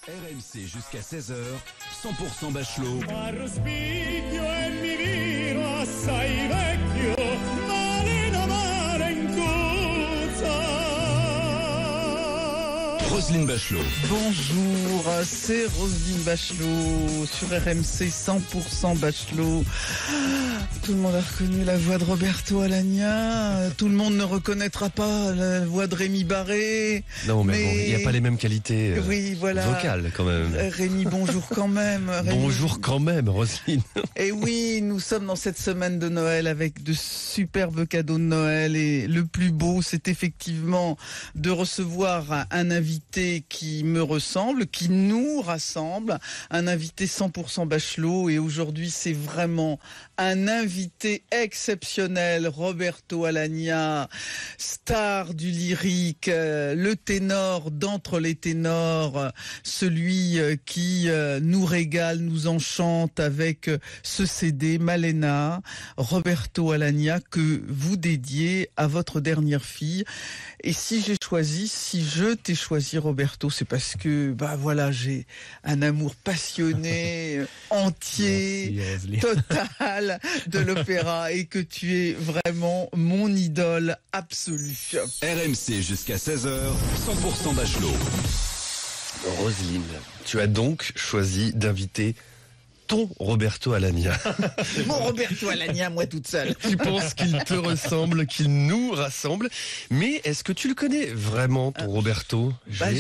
RMC jusqu'à 16h, 100% Bachelot. Roselyne Bachelot. Bonjour, c'est Roselyne Bachelot sur RMC 100% Bachelot. Tout le monde a reconnu la voix de Roberto Alagna. Tout le monde ne reconnaîtra pas la voix de Rémi Barré. Non, mais bon, il n'y a pas les mêmes qualités oui, voilà. vocales quand même. Rémi, bonjour quand même. Rémi. Bonjour quand même, Roselyne. Et oui, nous sommes dans cette semaine de Noël avec de superbes cadeaux de Noël. Et le plus beau, c'est effectivement de recevoir un invité qui me ressemble, qui nous rassemble, un invité 100% Bachelot. Et aujourd'hui, c'est vraiment un invité exceptionnel, Roberto Alagna, star du lyrique, le ténor d'entre les ténors, celui qui nous régale, nous enchante avec ce CD Malena, Roberto Alagna, que vous dédiez à votre dernière fille. Et si je t'ai choisi Roberto, c'est parce que voilà, j'ai un amour passionné, entier, total de l'opéra et que tu es vraiment mon idole absolue. RMC jusqu'à 16h, 100% Bachelot. Roselyne, tu as donc choisi d'inviter ton Roberto Alagna. Mon Roberto Alagna, moi toute seule. Tu penses qu'il te ressemble, qu'il nous rassemble, mais est-ce que tu le connais vraiment, ton Roberto? On va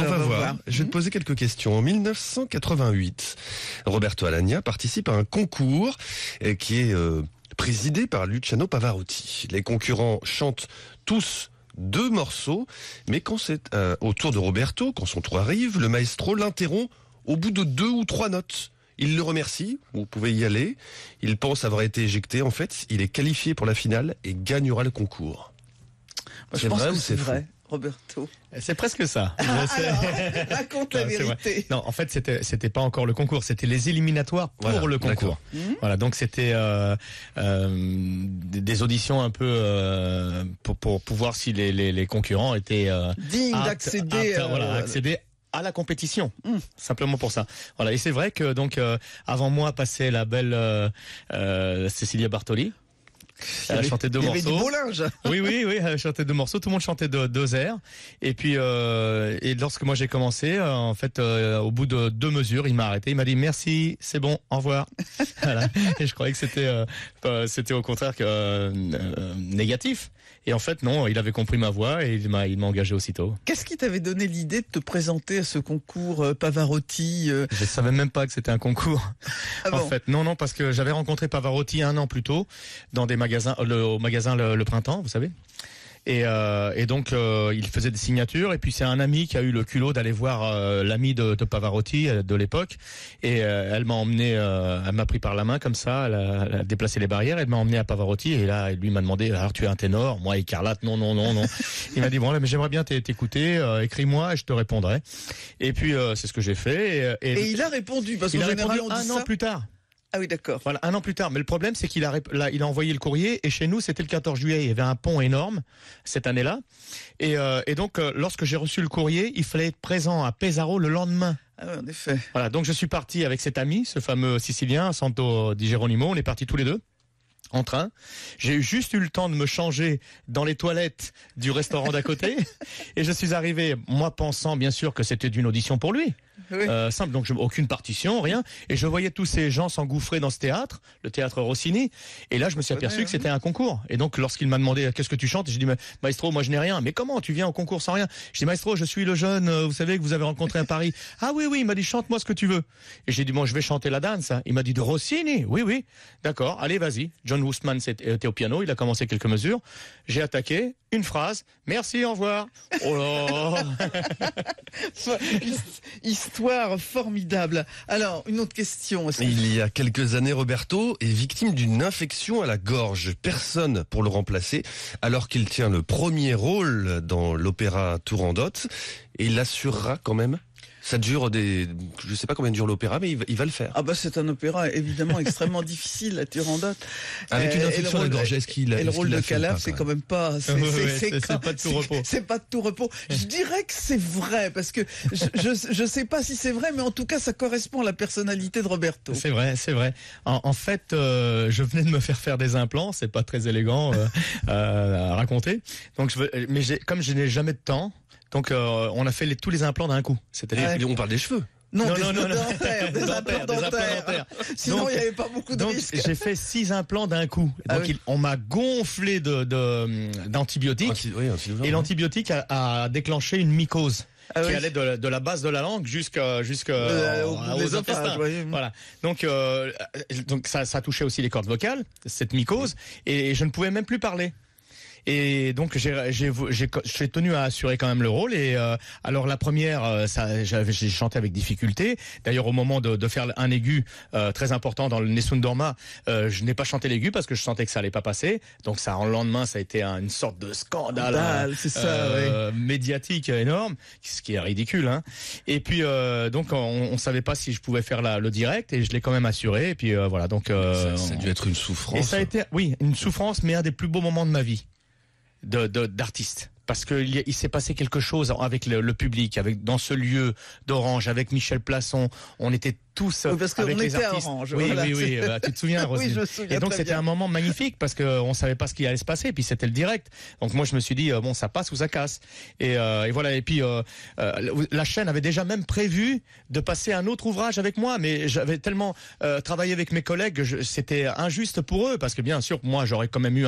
voir. Je vais te poser quelques questions. En 1988, Roberto Alagna participe à un concours qui est présidé par Luciano Pavarotti. Les concurrents chantent tous 2 morceaux, mais quand c'est au tour de Roberto, quand son tour arrive, le maestro l'interrompt au bout de 2 ou 3 notes. Il le remercie, vous pouvez y aller. Il pense avoir été éjecté. En fait, il est qualifié pour la finale et gagnera le concours. Je pense que c'est vrai, Roberto. C'est presque ça. Alors, raconte la vérité. Non, en fait, c'était pas encore le concours, c'était les éliminatoires pour le concours. Voilà, donc c'était des auditions un peu pour voir si les concurrents étaient dignes d'accéder accéder à la compétition, simplement pour ça. Voilà, et c'est vrai que donc avant moi passait la belle Cecilia Bartoli. Elle a chanté 2 morceaux. Il y avait du beau linge. Oui, elle a chanté 2 morceaux. Tout le monde chantait 2 airs. Et puis, et lorsque moi j'ai commencé, en fait, au bout de 2 mesures, il m'a arrêté. Il m'a dit merci, c'est bon, au revoir. Voilà. Et je croyais que c'était au contraire négatif. Et en fait, non, il avait compris ma voix et il m'a engagé aussitôt. Qu'est-ce qui t'avait donné l'idée de te présenter à ce concours Pavarotti Je savais même pas que c'était un concours. Ah bon? En fait, non, parce que j'avais rencontré Pavarotti 1 an plus tôt dans des magasins, au magasin le Printemps, vous savez. Et donc il faisait des signatures et puis c'est un ami qui a eu le culot d'aller voir l'ami de Pavarotti de l'époque et elle m'a emmené, elle m'a pris par la main comme ça, elle a déplacé les barrières, elle m'a emmené à Pavarotti et là lui m'a demandé alors tu es un ténor, moi écarlate, non. Il m'a dit bon là mais j'aimerais bien t'écouter, écris-moi et je te répondrai. Et puis c'est ce que j'ai fait et il a répondu parce qu'en général on dit un an plus tard. Ah oui, d'accord. Voilà, 1 an plus tard. Mais le problème, c'est qu'il a envoyé le courrier et chez nous, c'était le 14 juillet. Il y avait un pont énorme cette année-là. Et donc, lorsque j'ai reçu le courrier, il fallait être présent à Pesaro le lendemain. Ah oui, en effet. Voilà, donc je suis parti avec cet ami, ce fameux Sicilien, Santo Di Geronimo. On est partis tous les 2. En train. J'ai juste eu le temps de me changer dans les toilettes du restaurant d'à côté. Et je suis arrivé, moi pensant bien sûr que c'était une audition pour lui. Oui. Simple, donc aucune partition, rien. Et je voyais tous ces gens s'engouffrer dans ce théâtre, le théâtre Rossini. Et là, je me suis aperçu que c'était un concours. Et donc, lorsqu'il m'a demandé qu'est-ce que tu chantes, j'ai dit maestro, moi je n'ai rien. Mais comment tu viens au concours sans rien? J'ai dit maestro, je suis le jeune, vous savez que vous avez rencontré à Paris. Ah oui, il m'a dit chante-moi ce que tu veux. Et j'ai dit bon, je vais chanter la danse. Il m'a dit de Rossini. Oui, d'accord. Allez, vas-y. John Woosman était au piano, il a commencé quelques mesures. J'ai attaqué. Une phrase, merci, au revoir. Oh là. Histoire formidable. Alors, une autre question. Il y a quelques années, Roberto est victime d'une infection à la gorge. Personne pour le remplacer, alors qu'il tient le premier rôle dans l'opéra Turandot. Et il l'assurera quand même. Ça dure je sais pas combien dure l'opéra, mais il va le faire. Ah bah c'est un opéra évidemment extrêmement difficile, la Turandot. Avec une infection de la gorge, est-ce qu'il et le rôle de Calaf, c'est quand même pas, c'est pas de tout repos. C'est pas de tout repos. Je dirais que c'est vrai parce que je sais pas si c'est vrai, mais en tout cas ça correspond à la personnalité de Roberto. C'est vrai. En fait, je venais de me faire des implants, c'est pas très élégant à raconter. Donc comme je n'ai jamais de temps. Donc on a fait tous les implants d'un coup. C'est-à-dire on parle des cheveux. Non, non, des implants dentaires. Sinon, il n'y avait pas beaucoup de risques. J'ai fait 6 implants d'un coup. Donc, on m'a gonflé d'antibiotiques. Et l'antibiotique a déclenché une mycose. Qui allait de la base de la langue jusqu'aux intestins. Voilà. Donc ça touchait aussi les cordes vocales, cette mycose, et je ne pouvais même plus parler. Et donc j'ai tenu à assurer quand même le rôle. Et alors la première, j'ai chanté avec difficulté. D'ailleurs au moment de faire un aigu très important dans le Nessun Dorma, je n'ai pas chanté l'aigu parce que je sentais que ça allait pas passer. Donc ça, en lendemain, ça a été une sorte de scandale médiatique énorme, ce qui est ridicule. Hein. Et puis donc on savait pas si je pouvais faire le direct, et je l'ai quand même assuré. Et puis voilà. Donc ça a dû être une souffrance. Et ça a été, oui, une souffrance, mais un des plus beaux moments de ma vie. D'artiste. Parce que il s'est passé quelque chose avec le public, dans ce lieu d'Orange, avec Michel Plasson. On était tous avec les artistes. Orange, oui, voilà. oui. Tu te souviens, Roselyne? Oui, je me souviens. Et donc c'était un moment magnifique parce que on savait pas ce qui allait se passer. Et puis c'était le direct. Donc moi je me suis dit bon, ça passe ou ça casse. Et voilà. Et puis la chaîne avait déjà même prévu de passer un autre ouvrage avec moi, mais j'avais tellement travaillé avec mes collègues, c'était injuste pour eux parce que bien sûr moi j'aurais quand même eu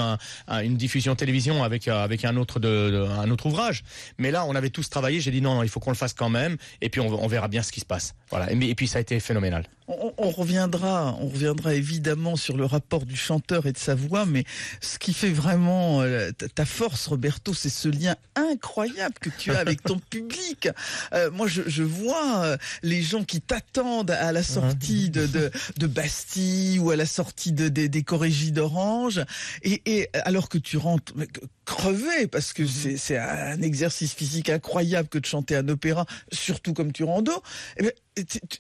une diffusion télévision avec un autre ouvrage. Mais là on avait tous travaillé. J'ai dit non, il faut qu'on le fasse quand même. Et puis on verra bien ce qui se passe. Voilà. Et puis ça a été phénoménal. On reviendra évidemment sur le rapport du chanteur et de sa voix, mais ce qui fait vraiment ta force, Roberto, c'est ce lien incroyable que tu as avec ton public. Moi, je vois les gens qui t'attendent à la sortie de Bastille ou à la sortie des Corégies d'Orange, et alors que tu rentres crevé, parce que c'est un exercice physique incroyable que de chanter un opéra, surtout comme Turandot.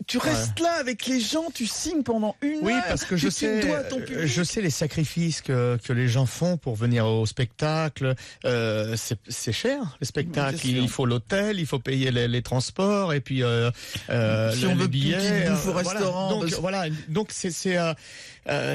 Tu restes là avec les gens, tu signes pendant une heure. Oui, parce que je sais les sacrifices que les gens font pour venir au spectacle. C'est cher, le spectacle. Il faut l'hôtel, il faut payer les transports, et puis si on veut billets, bouffe au restaurant. Donc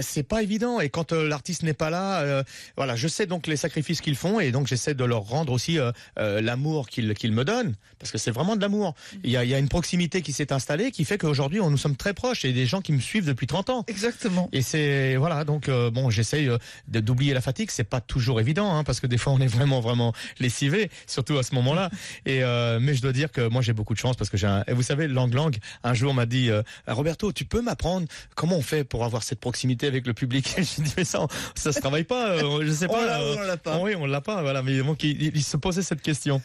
c'est pas évident. Et quand l'artiste n'est pas là, voilà, je sais donc les sacrifices qu'ils font, et donc j'essaie de leur rendre aussi l'amour qu'ils me donnent, parce que c'est vraiment de l'amour. Il y a une proximité qui s'est installée, qui fait qu'aujourd'hui nous sommes très proches, et des gens qui me suivent depuis 30 ans. Exactement. Et c'est voilà, donc bon, j'essaye d'oublier la fatigue. C'est pas toujours évident, hein, parce que des fois on est vraiment lessivé, surtout à ce moment-là. Et mais je dois dire que moi j'ai beaucoup de chance, parce que et vous savez, Lang un jour m'a dit Roberto, tu peux m'apprendre comment on fait pour avoir cette proximité avec le public? J'ai dit mais ça se travaille pas, je sais pas. On l'a pas. Oui, on l'a pas. Voilà, mais donc il se posait cette question.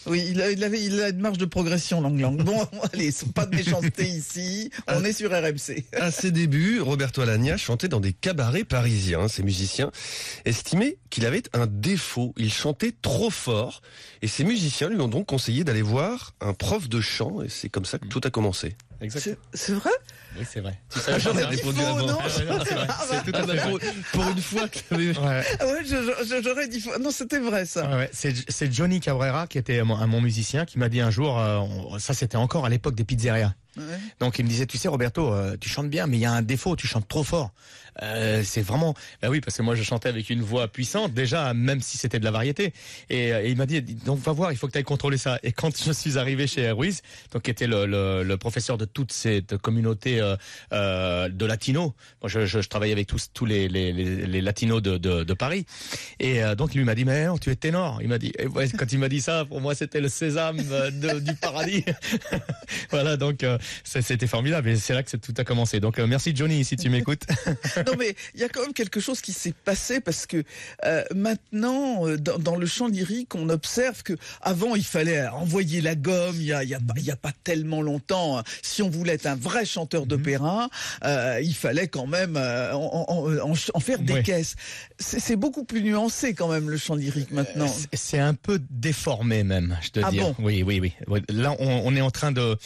Oui, il a une marge de progression, Lang. Bon, allez, pas de méchanceté ici. On est sur RMC. À ses débuts, Roberto Alagna chantait dans des cabarets parisiens. Ses musiciens estimaient qu'il avait un défaut. Il chantait trop fort. Et ses musiciens lui ont donc conseillé d'aller voir un prof de chant. Et c'est comme ça que tout a commencé. C'est vrai? Oui, c'est vrai. J'en ai répondu avant. Non, c'est tout à fait vrai. Pour une fois que j'aurais dit faux. Non, c'était vrai, ça. Ouais. C'est Johnny Cabrera, qui était mon musicien, qui m'a dit un jour, ça c'était encore à l'époque des pizzerias. Ouais. Donc il me disait, tu sais Roberto, tu chantes bien, mais il y a un défaut, tu chantes trop fort. C'est vraiment, bah oui, parce que moi je chantais avec une voix puissante déjà, même si c'était de la variété. Et il m'a dit, donc va voir, il faut que tu ailles contrôler ça. Et quand je suis arrivé chez Ruiz, donc qui était le professeur de toute cette communauté de latinos, moi je travaillais avec tous les latinos de Paris. Et donc il lui m'a dit, mais non, tu es ténor. Il m'a dit, et ouais, quand il m'a dit ça, pour moi c'était le sésame du paradis. Voilà, donc c'était formidable, et c'est là que tout a commencé. Donc merci Johnny, si tu m'écoutes. Non, mais il y a quand même quelque chose qui s'est passé, parce que maintenant, dans le chant lyrique, on observe que avant il fallait envoyer la gomme. Il y a pas tellement longtemps, si on voulait être un vrai chanteur d'opéra, il fallait quand même en faire des caisses. C'est beaucoup plus nuancé quand même le chant lyrique maintenant. C'est un peu déformé même, je te dis. Bon. Oui. Là, on est en train de...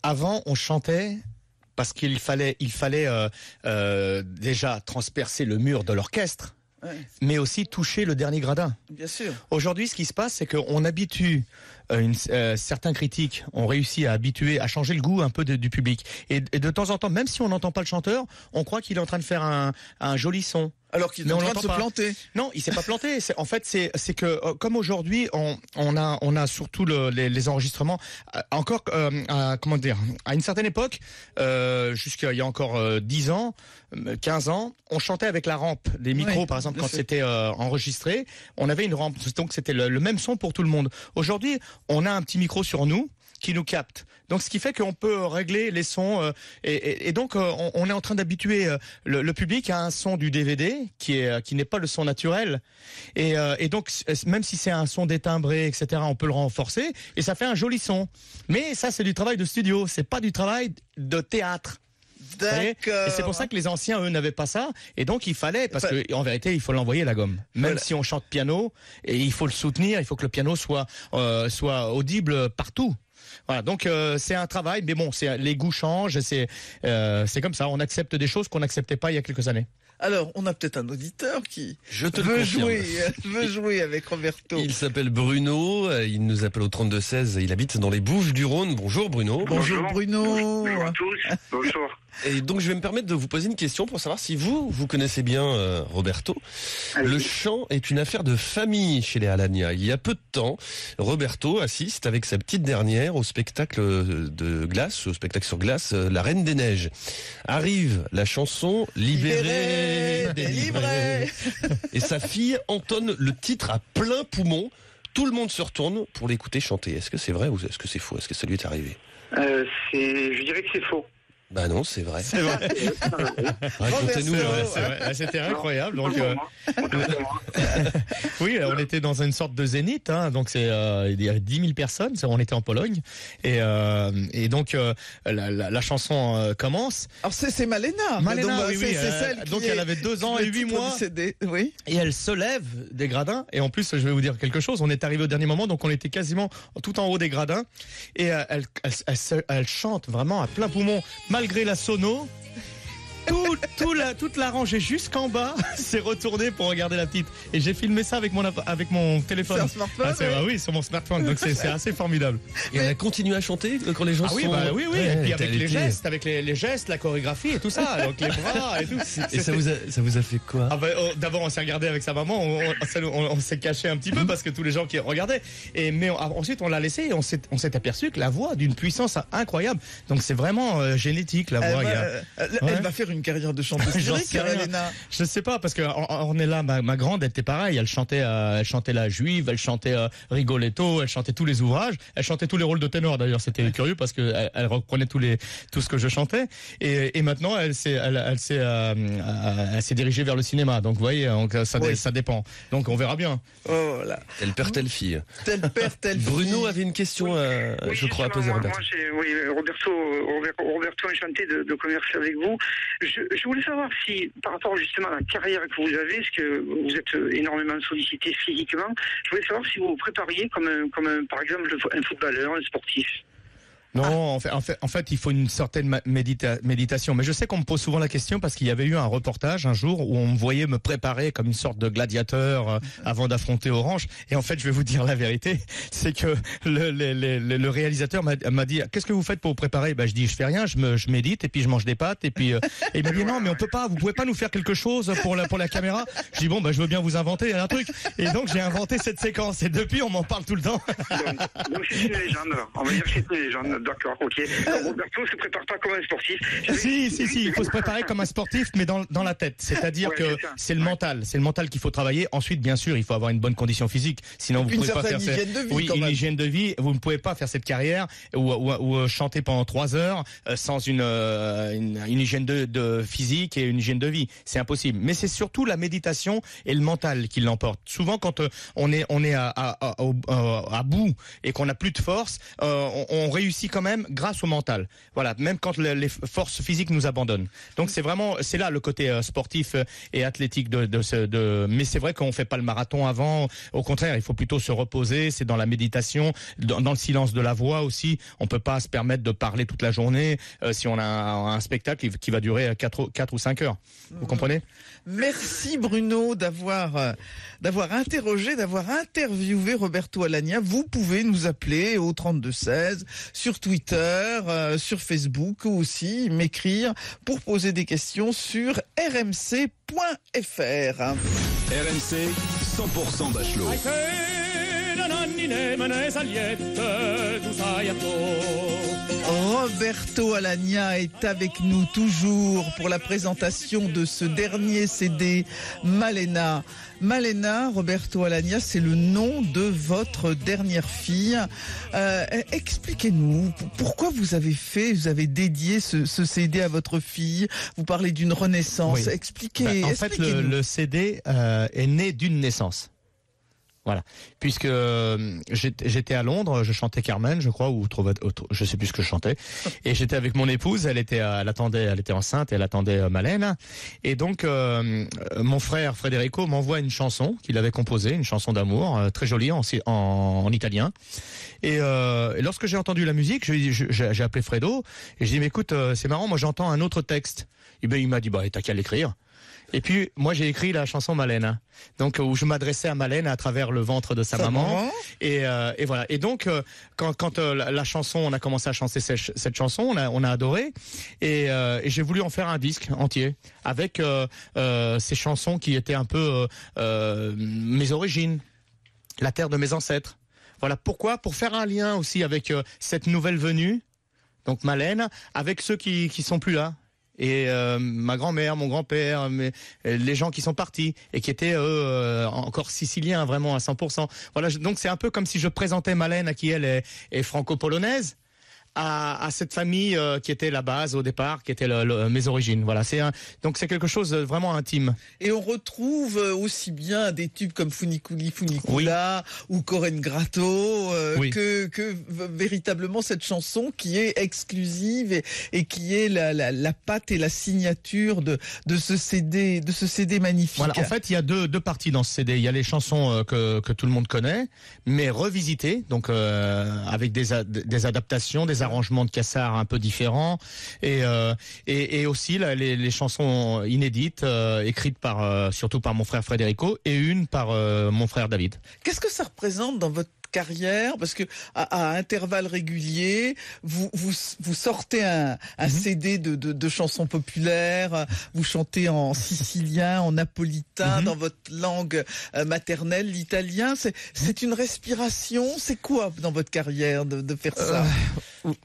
Avant, on chantait parce qu'il fallait déjà transpercer le mur de l'orchestre, mais aussi toucher le dernier gradin. Bien sûr. Aujourd'hui, ce qui se passe, c'est qu'on habitue certains critiques ont réussi à changer le goût un peu du public. Et de temps en temps, même si on n'entend pas le chanteur, on croit qu'il est en train de faire un joli son. Alors qu'il est en train de se planter. Non, il s'est pas planté. En fait, c'est que comme aujourd'hui, on a surtout les enregistrements. Encore, comment dire, à une certaine époque, jusqu'à il y a encore 10 ans, 15 ans, on chantait avec la rampe des micros, par exemple, quand c'était enregistré. On avait une rampe, donc c'était le même son pour tout le monde. Aujourd'hui, on a un petit micro sur nous qui nous capte. Donc, ce qui fait qu'on peut régler les sons et donc on est en train d'habituer le public à un son du DVD qui n'est pas le son naturel. Et donc, même si c'est un son détimbré, etc., on peut le renforcer et ça fait un joli son. Mais ça, c'est du travail de studio, c'est pas du travail de théâtre. D'accord. Et c'est pour ça que les anciens, eux, n'avaient pas ça. Et donc, il fallait, parce que en vérité, il faut l'envoyer la gomme. Même si on chante piano, et il faut le soutenir, il faut que le piano soit audible partout. Voilà, donc c'est un travail, mais bon, les goûts changent, c'est comme ça. On accepte des choses qu'on n'acceptait pas il y a quelques années. Alors, on a peut-être un auditeur qui veut jouer avec Roberto. Il s'appelle Bruno, il nous appelle au 32-16, il habite dans les Bouches-du-Rhône. Bonjour Bruno. Bonjour Bruno. Bonjour à tous. Bonjour. Et donc je vais me permettre de vous poser une question pour savoir si vous connaissez bien Roberto. Le chant est une affaire de famille chez les Alagna. Il y a peu de temps, Roberto assiste avec sa petite dernière au spectacle sur glace, La Reine des Neiges. Arrive la chanson Libérée, délivrée. Et sa fille entonne le titre à plein poumon. Tout le monde se retourne pour l'écouter chanter. Est-ce que c'est vrai ou est-ce que c'est faux? Est-ce que ça lui est arrivé? Je dirais que c'est faux. Bah non, c'est vrai. C'est vrai. Racontez-nous. C'était incroyable. Donc, oui, on était dans une sorte de zénith. Donc il y avait 10 000 personnes. On était en Pologne. Et donc la chanson commence. Alors c'est Malena. Malena, donc, oui. C'est celle donc elle avait 2 ans et 8 mois. Oui. Et elle se lève des gradins. Et en plus, je vais vous dire quelque chose. On est arrivé au dernier moment, donc on était quasiment tout en haut des gradins. Et elle chante vraiment à plein poumon. Malgré la sono, toute la rangée jusqu'en bas s'est retournée pour regarder la petite. Et j'ai filmé ça avec mon téléphone. C'est un smartphone? Oui, sur mon smartphone. Donc c'est assez formidable. Et elle a continué à chanter quand les gens oui. Et puis avec les gestes, la chorégraphie et tout ça, donc les bras et tout. Et ça vous a fait quoi? D'abord, on s'est regardé avec sa maman, on s'est caché un petit peu parce que tous les gens qui regardaient. Mais ensuite, on l'a laissé et on s'est aperçu que la voix d'une puissance incroyable. Donc c'est vraiment génétique, la voix. Elle va faire une carrière de chanteuse lyrique, Elena. Je sais pas, parce que on est là, ma grande, elle était pareille, elle chantait La Juive, elle chantait Rigoletto, elle chantait tous les ouvrages, elle chantait tous les rôles de ténor d'ailleurs, c'était curieux parce que elle reprenait tout ce que je chantais, et maintenant elle s'est dirigée vers le cinéma, donc vous voyez, ça dépend, donc on verra bien. Oh, voilà. Tel père, telle fille. Tel père, telle fille. Bruno avait une question, je crois, à poser à Roberto. Roberto, enchanté de converser avec vous. Je voulais savoir si, par rapport justement à la carrière que vous avez, parce que vous êtes énormément sollicité physiquement, je voulais savoir si vous vous prépariez comme par exemple un footballeur, un sportif. Non, en fait, il faut une certaine méditation. Mais je sais qu'on me pose souvent la question parce qu'il y avait eu un reportage un jour où on me voyait me préparer comme une sorte de gladiateur avant d'affronter Orange. Et en fait, je vais vous dire la vérité, c'est que le réalisateur m'a dit qu'est-ce que vous faites pour vous préparer? Je dis je fais rien, je médite et puis je mange des pâtes et puis il m'a dit non mais on peut pas, vous pouvez pas nous faire quelque chose pour la caméra. Je dis bon je veux bien vous inventer un truc. Et donc j'ai inventé cette séquence et depuis on m'en parle tout le temps. Donc c'est une légende. On va dire que c'est une légende. D'accord, ok. Alors, Roberto se prépare pas comme un sportif. Si, il faut se préparer comme un sportif, mais dans la tête. C'est-à-dire que c'est le mental qu'il faut travailler. Ensuite, bien sûr, il faut avoir une bonne condition physique. Sinon, vous pouvez pas faire une hygiène de vie. Vous ne pouvez pas faire cette carrière ou chanter pendant 3 heures sans une hygiène de physique et une hygiène de vie. C'est impossible. Mais c'est surtout la méditation et le mental qui l'emporte. Souvent, quand on est à bout et qu'on n'a plus de force, on réussit quand même grâce au mental. Voilà, même quand les forces physiques nous abandonnent. Donc c'est là le côté sportif et athlétique mais c'est vrai qu'on fait pas le marathon avant. Au contraire, il faut plutôt se reposer. C'est dans la méditation, dans le silence de la voix aussi. On peut pas se permettre de parler toute la journée si on a un spectacle qui va durer 4 ou 5 heures. Vous comprenez? Merci Bruno d'avoir interviewé Roberto Alagna. Vous pouvez nous appeler au 3216 sur Twitter, sur Facebook ou aussi m'écrire pour poser des questions sur rmc.fr. RMC 100% Bachelot. Roberto Alagna est avec nous toujours pour la présentation de ce dernier CD, Malena. Malena, Roberto Alagna, c'est le nom de votre dernière fille. Expliquez-nous, pourquoi vous avez dédié ce CD à votre fille? Vous parlez d'une renaissance. Oui. Expliquez. En fait, le CD est né d'une naissance. Voilà, puisque j'étais à Londres, je chantais Carmen, je crois, ou je sais plus ce que je chantais, et j'étais avec mon épouse, elle était enceinte, et elle attendait Malène, et donc mon frère Federico m'envoie une chanson qu'il avait composée, une chanson d'amour très jolie en italien, et lorsque j'ai entendu la musique, j'ai appelé Fredo et j'ai dit mais écoute, c'est marrant, moi j'entends un autre texte, et ben il m'a dit bah t'as qu'à l'écrire. Et puis moi j'ai écrit la chanson Malène, donc où je m'adressais à Malène à travers le ventre de sa maman. Et voilà. Et donc quand la chanson, on a commencé à chanter cette chanson, on a adoré. Et j'ai voulu en faire un disque entier avec ces chansons qui étaient un peu mes origines, la terre de mes ancêtres. Voilà pourquoi, pour faire un lien aussi avec cette nouvelle venue, donc Malène, avec ceux qui sont plus là. Et ma grand-mère, mon grand-père, les gens qui sont partis et qui étaient encore siciliens vraiment à 100%. Voilà, donc c'est un peu comme si je présentais Malène, qui elle est franco-polonaise, à cette famille qui était la base au départ, qui était mes origines. Voilà, donc c'est quelque chose de vraiment intime. Et on retrouve aussi bien des tubes comme Funiculi Funicula ou Coren Grato que véritablement cette chanson qui est exclusive et qui est la patte et la signature de ce CD magnifique. Voilà, en fait, il y a deux parties dans ce CD. Il y a les chansons que tout le monde connaît, mais revisitées, donc avec des adaptations, des arrangements de Cassard un peu différents, et aussi les chansons inédites écrites surtout par mon frère Federico et une par mon frère David. Qu'est-ce que ça représente dans votre carrière, parce que à intervalles réguliers, vous sortez un CD de chansons populaires, vous chantez en sicilien, en napolitain, dans votre langue maternelle, l'italien. C'est une respiration. C'est quoi dans votre carrière de faire ça?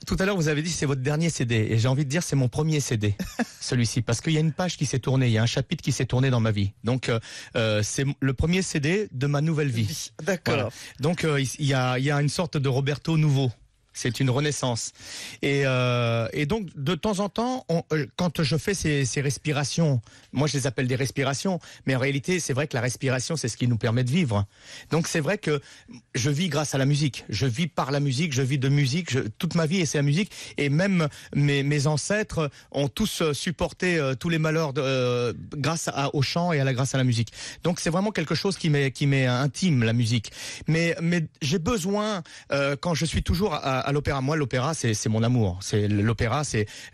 Tout à l'heure, vous avez dit c'est votre dernier CD, et j'ai envie de dire c'est mon premier CD, celui-ci, parce qu'il y a une page qui s'est tournée, il y a un chapitre qui s'est tourné dans ma vie. Donc c'est le premier CD de ma nouvelle vie. D'accord. Voilà. Donc il y a une sorte de Roberto nouveau. C'est une renaissance. Et donc, de temps en temps, quand je fais ces respirations, moi je les appelle des respirations, mais en réalité, c'est vrai que la respiration, c'est ce qui nous permet de vivre. Donc c'est vrai que je vis grâce à la musique. Je vis par la musique, je vis de musique. Toute ma vie, et c'est la musique. Et même mes ancêtres ont tous supporté tous les malheurs grâce au chant et grâce à la musique. Donc c'est vraiment quelque chose qui m'est intime, la musique. Mais j'ai besoin, quand je suis toujours à l'opéra. Moi, l'opéra, c'est mon amour. L'opéra,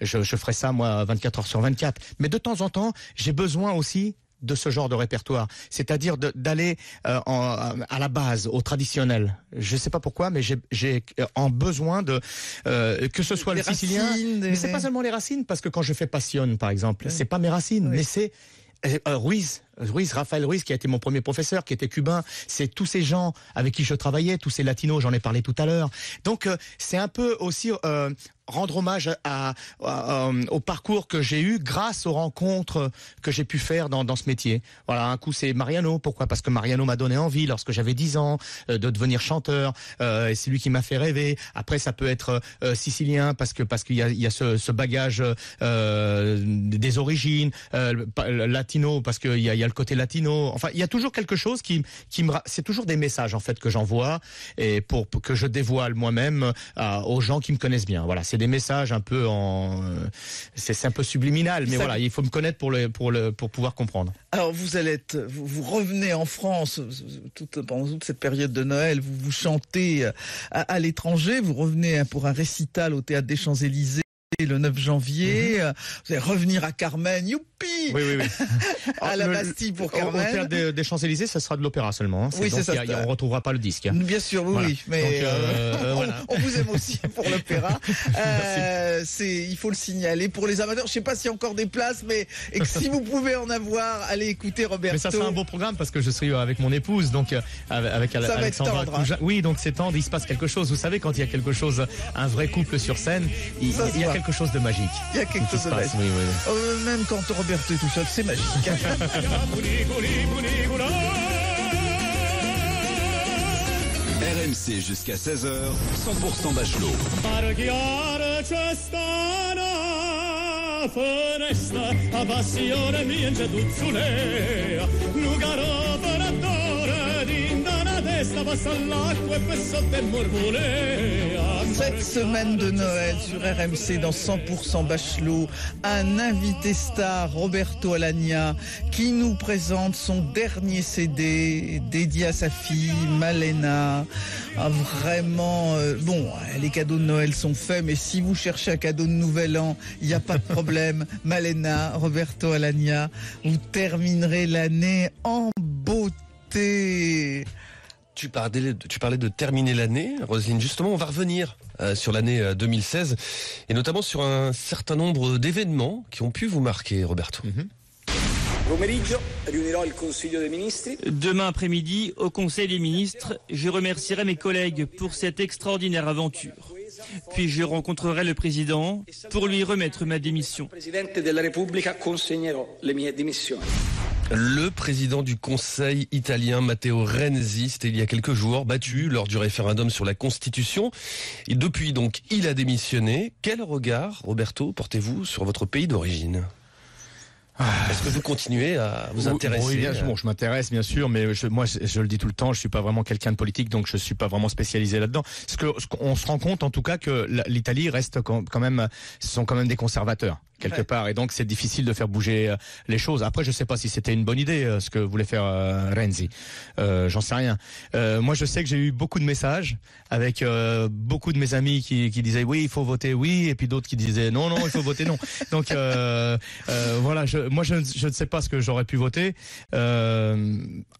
je ferai ça, moi, 24 heures sur 24. Mais de temps en temps, j'ai besoin aussi de ce genre de répertoire. C'est-à-dire d'aller à la base, au traditionnel. Je sais pas pourquoi, mais j'ai besoin que ce soit le sicilien. Mais c'est pas seulement les racines, parce que quand je fais Passion, par exemple, c'est pas mes racines, mais c'est Raphaël Ruiz, qui a été mon premier professeur, qui était cubain, c'est tous ces gens avec qui je travaillais, tous ces latinos, j'en ai parlé tout à l'heure. Donc c'est un peu aussi rendre hommage au parcours que j'ai eu grâce aux rencontres que j'ai pu faire dans ce métier. Voilà, un coup c'est Mariano. Pourquoi? Parce que Mariano m'a donné envie lorsque j'avais 10 ans de devenir chanteur, et c'est lui qui m'a fait rêver. Après ça peut être sicilien parce qu'il y a ce bagage des origines, latino parce qu'il y y a le côté latino. Enfin, il y a toujours quelque chose c'est toujours des messages en fait que j'envoie et pour que je dévoile moi-même aux gens qui me connaissent bien. Voilà, c'est des messages un peu c'est un peu subliminal, mais voilà, il faut me connaître pour pouvoir comprendre. Alors vous revenez en France pendant toute cette période de Noël, vous chantez à l'étranger, vous revenez pour un récital au Théâtre des Champs-Élysées le 9 janvier, vous allez revenir à Carmen, youpi, oui. à la Bastille pour Carmen. Au Théâtre des Champs-Élysées, ça sera de l'opéra seulement. Hein. Oui, c'est ça. On retrouvera pas le disque. Hein. Bien sûr, oui, voilà. Mais donc, voilà. on vous aime aussi pour l'opéra. Il faut le signaler pour les amateurs. Je sais pas s'il y a encore des places, mais si vous pouvez en avoir, allez écouter Roberto. Mais ça sera un beau programme parce que je serai avec mon épouse, donc avec Alexandra Kouja. Oui, donc c'est tendre, il se passe quelque chose. Vous savez, quand il y a quelque chose, un vrai couple sur scène, il y a quelque chose de magique. Il y a quelque chose de magique. Oui. Même quand Roberto est tout seul, c'est magique. RMC jusqu'à 16h, 100% Bachelot. Cette semaine de Noël sur RMC dans 100% Bachelot, un invité star, Roberto Alagna, qui nous présente son dernier CD dédié à sa fille Malena. Vraiment, les cadeaux de Noël sont faits, mais si vous cherchez un cadeau de Nouvel An, il n'y a pas de problème. Malena, Roberto Alagna, vous terminerez l'année en beauté. Tu parlais de terminer l'année, Roselyne. Justement, on va revenir sur l'année 2016 et notamment sur un certain nombre d'événements qui ont pu vous marquer, Roberto. Demain après-midi, au Conseil des ministres, je remercierai mes collègues pour cette extraordinaire aventure. Puis je rencontrerai le président pour lui remettre ma démission. Le président du Conseil italien, Matteo Renzi, c'était il y a quelques jours, battu lors du référendum sur la Constitution. Et depuis, donc, il a démissionné. Quel regard, Roberto, portez-vous sur votre pays d'origine ? Est-ce que vous continuez à vous intéresser? Oui, je m'intéresse bien sûr, mais je le dis tout le temps, je suis pas vraiment quelqu'un de politique, donc je suis pas vraiment spécialisé là-dedans. On se rend compte en tout cas que l'Italie reste quand même, ce sont quand même des conservateurs quelque part, et donc c'est difficile de faire bouger les choses. Après, je sais pas si c'était une bonne idée ce que voulait faire Renzi, j'en sais rien. Moi, je sais que j'ai eu beaucoup de messages avec beaucoup de mes amis qui disaient oui, il faut voter oui, et puis d'autres qui disaient non, il faut voter non. Donc voilà, je ne sais pas ce que j'aurais pu voter.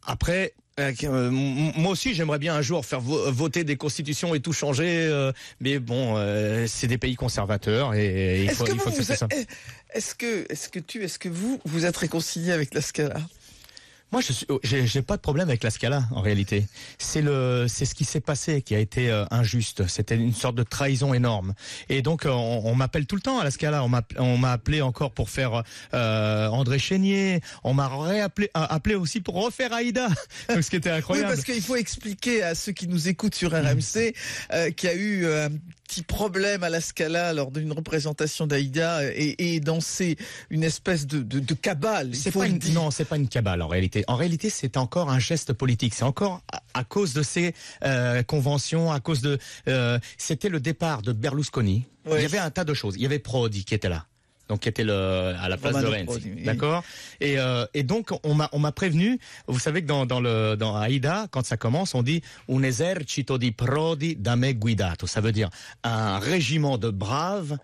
Après. Moi aussi, j'aimerais bien un jour faire voter des constitutions et tout changer, mais bon, c'est des pays conservateurs et il faut que c'est ça. Est-ce que vous êtes réconcilié avec la Scala? Moi, j'ai pas de problème avec la Scala, en réalité. C'est ce qui s'est passé qui a été injuste. C'était une sorte de trahison énorme. Et donc, on m'appelle tout le temps à la Scala. On m'a appelé encore pour faire André Chénier. On m'a appelé aussi pour refaire Aïda. Donc, ce qui était incroyable. Oui, parce qu'il faut expliquer à ceux qui nous écoutent sur RMC qu'il y a eu un petit problème à la Scala lors d'une représentation d'Aïda et danser une espèce de cabale. Non, c'est pas une cabale en réalité. En réalité, c'est encore un geste politique. C'est encore à cause de ces conventions, à cause de... c'était le départ de Berlusconi. Ouais. Il y avait un tas de choses. Il y avait Prodi qui était là. Donc qui était à la place de Renzi, d'accord. Et donc on m'a prévenu. Vous savez que dans Aïda, quand ça commence, on dit un esercito di Prodi da me guidato. Ça veut dire un régiment de braves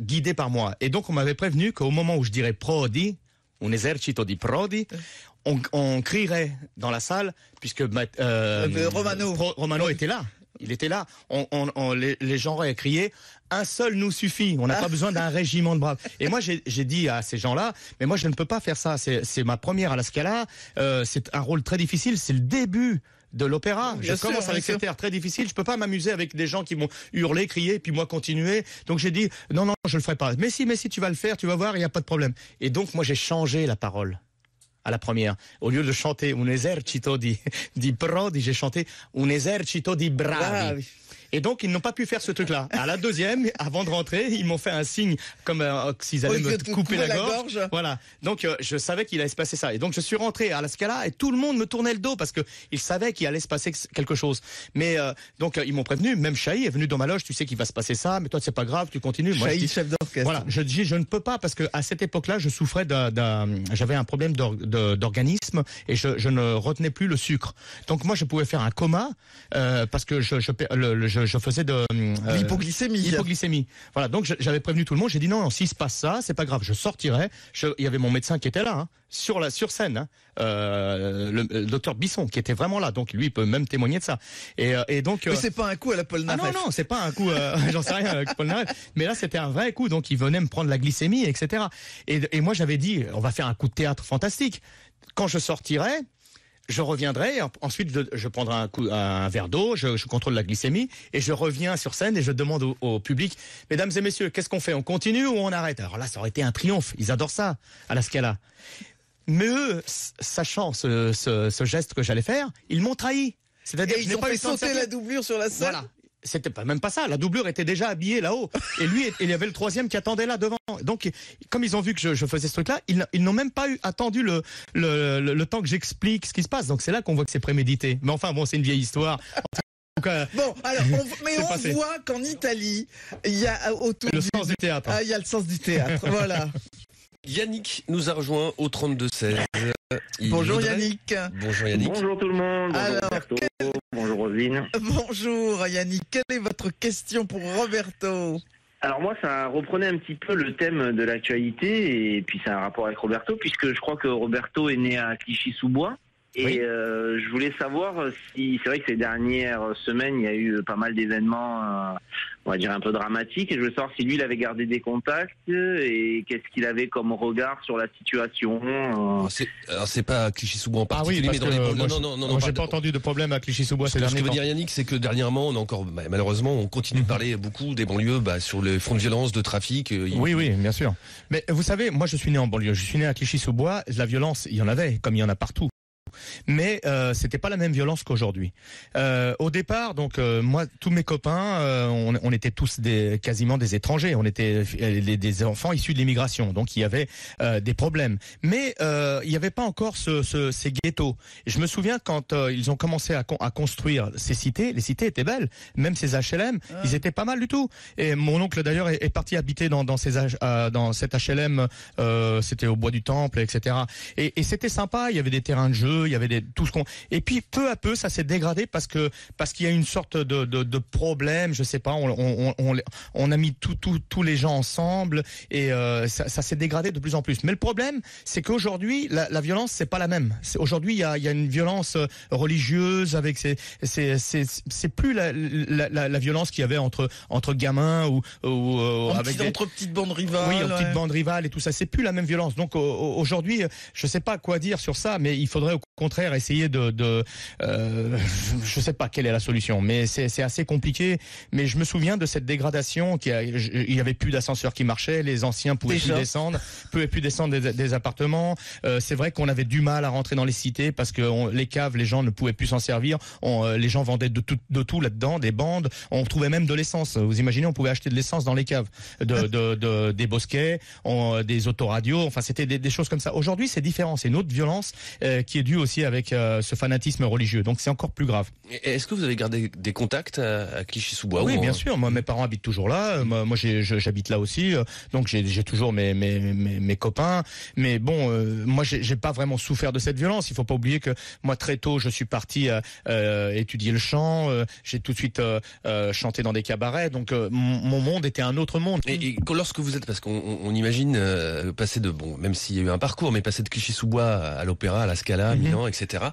guidé par moi. Et donc on m'avait prévenu qu'au moment où je dirais Prodi, un esercito di Prodi, on crierait dans la salle puisque Romano était là. Il était là. Les gens auraient crié « Un seul nous suffit. On n'a pas besoin d'un régiment de braves. » Et moi, j'ai dit à ces gens-là, mais moi, je ne peux pas faire ça. C'est ma première à la Scala. C'est un rôle très difficile. C'est le début de l'opéra. Je commence avec cet air très difficile. Je peux pas m'amuser avec des gens qui vont hurler, crier, puis moi continuer. Donc j'ai dit « Non, je le ferai pas. » Mais si, tu vas le faire. Tu vas voir, il n'y a pas de problème. Et donc, moi, j'ai changé la parole. À la première, au lieu de chanter un esercito di Prodi, j'ai chanté un esercito di bravi. Et donc, ils n'ont pas pu faire ce truc-là. À la deuxième, avant de rentrer, ils m'ont fait un signe comme s'ils allaient me couper la gorge. Voilà. Donc, je savais qu'il allait se passer ça. Et donc, je suis rentré à la Scala et tout le monde me tournait le dos parce que ils savaient qu'il allait se passer quelque chose. Mais donc, ils m'ont prévenu. Même Chahi est venu dans ma loge. Tu sais qu'il va se passer ça, mais toi, c'est pas grave, tu continues. Moi, Chahi, chef d'orchestre. Voilà. Je dis, je ne peux pas parce que à cette époque-là, je souffrais j'avais un problème d'organisme et je ne retenais plus le sucre. Donc, moi, je pouvais faire un coma parce que je faisais de l'hypoglycémie. Voilà, donc j'avais prévenu tout le monde. J'ai dit non, s'il se passe ça, c'est pas grave, je sortirai. Il y avait mon médecin qui était là, hein, sur scène, hein, le docteur Bisson qui était vraiment là. Donc lui, il peut même témoigner de ça. Et donc. Mais c'est pas un coup à la Paul Naref. Non, c'est pas un coup. J'en sais rien avec Paul Naref. Mais là, c'était un vrai coup. Donc il venait me prendre la glycémie, etc. Et moi, j'avais dit, on va faire un coup de théâtre fantastique. Quand je sortirai, je reviendrai, ensuite je prendrai un verre d'eau, je contrôle la glycémie et je reviens sur scène et je demande au public, mesdames et messieurs, qu'est-ce qu'on fait? On continue ou on arrête? Alors là, ça aurait été un triomphe. Ils adorent ça à la Scala. Mais eux, sachant ce geste que j'allais faire, ils m'ont trahi. C'est-à-dire, ils ont fait sauter la doublure sur la scène. Voilà. C'était pas même pas ça. La doublure était déjà habillée là-haut. Et lui, il y avait le troisième qui attendait là devant. Donc, comme ils ont vu que je faisais ce truc-là, ils n'ont même pas attendu le temps que j'explique ce qui se passe. Donc, c'est là qu'on voit que c'est prémédité. Mais enfin, bon, c'est une vieille histoire. Bon, alors, on voit qu'en Italie, il y a autour le sens du théâtre. Ah, il y a le sens du théâtre. Voilà. Yannick nous a rejoint au 32-16. Bonjour Yannick. Bonjour Yannick. Bonjour tout le monde. Bonjour Alors, Roberto. Bonjour Roselyne. Bonjour Yannick. Quelle est votre question pour Roberto? Alors moi, ça reprenait un petit peu le thème de l'actualité et puis c'est un rapport avec Roberto puisque je crois que Roberto est né à Clichy-sous-Bois. Et oui. Je voulais savoir si, c'est vrai que ces dernières semaines, il y a eu pas mal d'événements, on va dire un peu dramatiques, et je voulais savoir si lui, il avait gardé des contacts, et qu'est-ce qu'il avait comme regard sur la situation. Alors c'est pas à Clichy-sous-Bois en particulier, mais dans les non, j'ai pas entendu de problème à Clichy-sous-Bois ces derniers temps. Ce que veut dire Yannick, c'est que dernièrement, on a encore, malheureusement, on continue de parler beaucoup des banlieues, sur les fonds de violence, de trafic. Oui, bien sûr. Mais vous savez, moi, je suis né en banlieue. Je suis né à Clichy-sous-Bois. La violence, il y en avait, comme il y en a partout. Mais c'était pas la même violence qu'aujourd'hui. Au départ, donc moi, tous mes copains, on était tous quasiment des étrangers. On était des enfants issus de l'immigration, donc il y avait des problèmes. Mais il n'y avait pas encore ces ghettos. Et je me souviens quand ils ont commencé à construire ces cités, les cités étaient belles. Même ces HLM, ils étaient pas mal du tout. Et mon oncle d'ailleurs est parti habiter dans cette HLM. C'était au Bois du Temple, etc. Et c'était sympa. Il y avait des terrains de jeu. Il y avait tout ce qu'on. Et puis peu à peu, ça s'est dégradé parce qu'il y a une sorte de problème. Je sais pas. On a mis tous les gens ensemble et ça s'est dégradé de plus en plus. Mais le problème, c'est qu'aujourd'hui, la violence, c'est pas la même. Aujourd'hui, il y a une violence religieuse avec c'est plus la violence qu'il y avait entre gamins ou avec entre petites bandes rivales. Oui, petites bandes rivales et tout ça. C'est plus la même violence. Donc aujourd'hui, je sais pas quoi dire sur ça, mais il faudrait au contraire essayer je sais pas quelle est la solution, mais c'est assez compliqué. Mais je me souviens de cette dégradation il y avait plus d'ascenseurs qui marchaient, les anciens pouvaient plus descendre des appartements. C'est vrai qu'on avait du mal à rentrer dans les cités parce que les caves, les gens ne pouvaient plus s'en servir. Les gens vendaient de tout là-dedans, des bandes. On trouvait même de l'essence. Vous imaginez, on pouvait acheter de l'essence dans les caves, des bosquets, des autoradios. Enfin, c'était des choses comme ça. Aujourd'hui, c'est différent. C'est une autre violence qui est due aussi avec ce fanatisme religieux. Donc c'est encore plus grave. Est-ce que vous avez gardé des contacts à Clichy-sous-Bois? Oui, bien sûr. Moi, mes parents habitent toujours là. Moi, j'habite là aussi. Donc j'ai toujours mes copains. Mais bon, moi, j'ai pas vraiment souffert de cette violence. Il faut pas oublier que moi, très tôt, je suis parti étudier le chant. J'ai tout de suite chanté dans des cabarets. Donc mon monde était un autre monde. Et lorsque vous êtes, parce qu'on imagine passer même s'il y a eu un parcours, mais passer de Clichy-sous-Bois à l'Opéra, à la Scala, Milan, etc.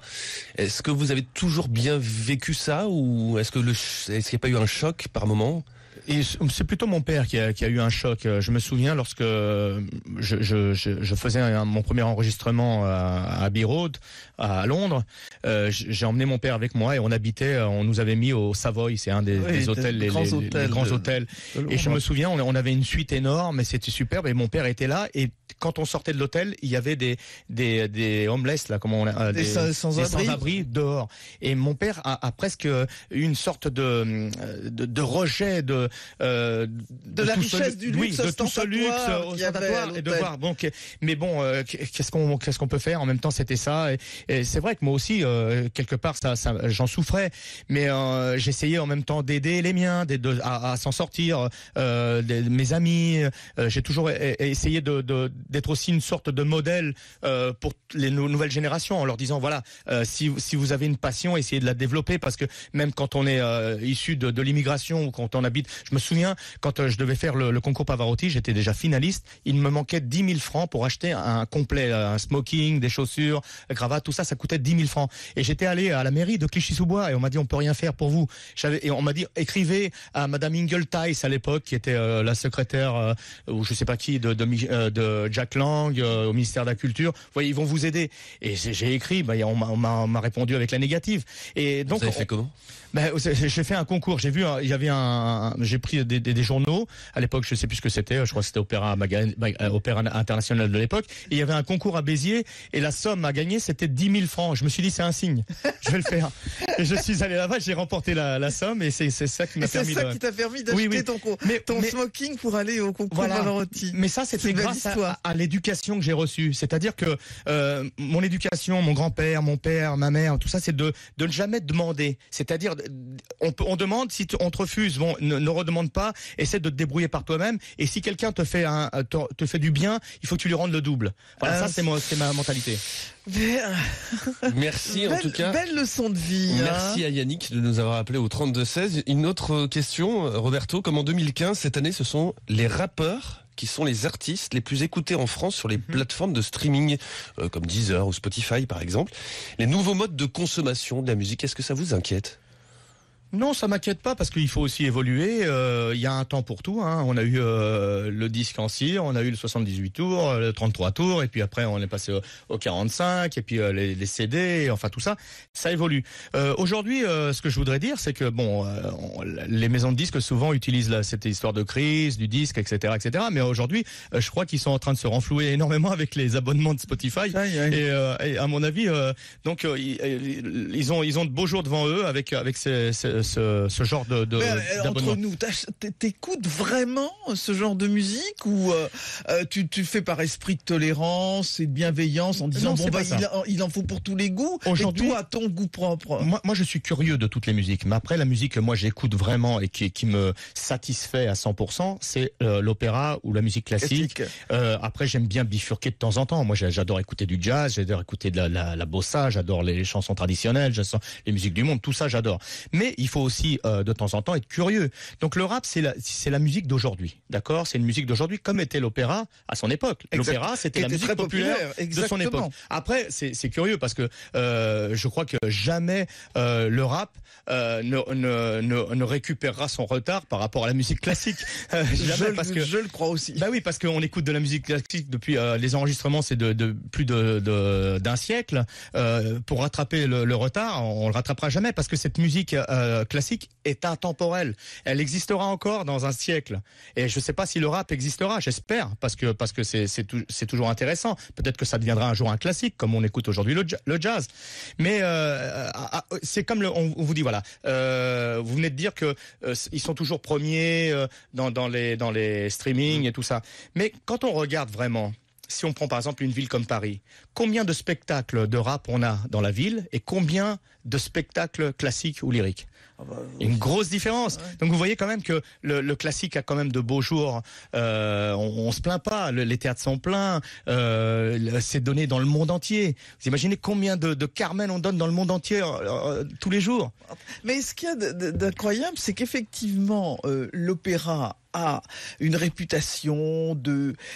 Est-ce que vous avez toujours bien vécu ça ou est-ce qu'il n'y a pas eu un choc par moment? Et c'est plutôt mon père qui a eu un choc. Je me souviens lorsque je faisais mon premier enregistrement à Abbey Road, à Londres. J'ai emmené mon père avec moi et on nous avait mis au Savoy, c'est un des hôtels, les grands hôtels. Et je me souviens, on avait une suite énorme et c'était superbe. Et mon père était là et quand on sortait de l'hôtel, il y avait des homeless là, comment on a, des sans-abri dehors. Et mon père a presque eu une sorte de rejet de la richesse du luxe, de tout ce luxe ostentatoire et de voir. Donc, mais bon, qu'est-ce qu'on peut faire? En même temps, c'était ça. Et c'est vrai que moi aussi, quelque part, ça j'en souffrais. Mais j'essayais en même temps d'aider les miens, à s'en sortir. Mes amis, j'ai toujours essayé d'être aussi une sorte de modèle pour les nouvelles générations, en leur disant voilà, si vous avez une passion, essayez de la développer, parce que même quand on est issu de l'immigration ou quand on habite, je me souviens quand je devais faire le concours Pavarotti, j'étais déjà finaliste, il me manquait 10 000 francs pour acheter un complet, un smoking, des chaussures, cravate, tout ça coûtait 10 000 francs. Et j'étais allé à la mairie de Clichy-sous-Bois et on m'a dit on peut rien faire pour vous. Et on m'a dit écrivez à Madame Ingeltais à l'époque, qui était la secrétaire ou je sais pas qui de Jack Lang au ministère de la Culture. Vous voyez, ils vont vous aider. Et j'ai écrit, on m'a répondu avec la négative. Et donc vous avez fait comment? J'ai fait un concours. J'ai pris des journaux. À l'époque, je sais plus ce que c'était. Je crois que c'était Opéra International de l'époque. Et il y avait un concours à Béziers. Et la somme à gagner, c'était 10 000 francs. Je me suis dit, c'est un signe. Je vais le faire. Et je suis allé là-bas. J'ai remporté la somme. Et c'est ça qui m'a permis. C'est ça qui t'a permis d'acheter ton smoking pour aller au concours Pavarotti. Mais ça, c'était grâce à l'éducation que j'ai reçue. C'est-à-dire que mon éducation, mon grand-père, mon père, ma mère, tout ça, c'est de ne jamais demander. C'est-à-dire, on demande, si on te refuse, bon, ne redemande pas, essaie de te débrouiller par toi-même, et si quelqu'un te fait du bien, il faut que tu lui rendes le double. Voilà, ça c'est ma mentalité. Merci en tout cas. Belle leçon de vie. Merci à Yannick de nous avoir appelé au 32-16. Une autre question, Roberto, comme en 2015, cette année, ce sont les rappeurs qui sont les artistes les plus écoutés en France sur les plateformes de streaming, comme Deezer ou Spotify par exemple. Les nouveaux modes de consommation de la musique, est-ce que ça vous inquiète ? Non, ça m'inquiète pas, parce qu'il faut aussi évoluer. Il y a un temps pour tout. On a eu le disque en cire, on a eu le 78 tours, le 33 tours, et puis après on est passé au 45, et puis les CD, enfin tout ça, ça évolue. Aujourd'hui, ce que je voudrais dire, c'est que les maisons de disques souvent utilisent cette histoire de crise, du disque, etc., etc. Mais aujourd'hui, je crois qu'ils sont en train de se renflouer énormément avec les abonnements de Spotify. Et à mon avis, ils ont de beaux jours devant eux avec ce genre d'abonnement. Entre nous, t'écoutes vraiment ce genre de musique, ou tu fais par esprit de tolérance et de bienveillance en disant il en faut pour tous les goûts, aujourd'hui, et toi ton goût propre? Moi je suis curieux de toutes les musiques, mais après la musique que moi j'écoute vraiment et qui me satisfait à 100%, c'est l'opéra ou la musique classique. Après j'aime bien bifurquer de temps en temps. Moi j'adore écouter du jazz, j'adore écouter de la bossa, j'adore les chansons traditionnelles, les musiques du monde, tout ça j'adore. Mais il faut aussi de temps en temps être curieux. Donc le rap, c'est la musique d'aujourd'hui, d'accord? C'est une musique d'aujourd'hui, comme était l'opéra à son époque. L'opéra, c'était la musique populaire de son époque. Après, c'est curieux parce que je crois que jamais le rap ne récupérera son retard par rapport à la musique classique. Je le crois aussi. Bah oui, parce qu'on écoute de la musique classique depuis les enregistrements, c'est de plus d'un siècle. Pour rattraper le retard, on le rattrapera jamais, parce que cette musique classique est intemporelle. Elle existera encore dans un siècle. Et je sais pas si le rap existera, j'espère, parce que c'est toujours intéressant. Peut-être que ça deviendra un jour un classique, comme on écoute aujourd'hui le jazz. Mais c'est comme on vous dit, voilà, vous venez de dire que ils sont toujours premiers dans les streamings et tout ça. Mais quand on regarde vraiment, si on prend par exemple une ville comme Paris, combien de spectacles de rap on a dans la ville et combien de spectacles classiques ou lyriques? Une grosse différence. Ouais. Donc vous voyez quand même que le classique a quand même de beaux jours. On se plaint pas. Les théâtres sont pleins. C'est donné dans le monde entier. Vous imaginez combien de Carmen on donne dans le monde entier tous les jours? Mais ce qu'il y a d'incroyable, c'est qu'effectivement l'opéra a une réputation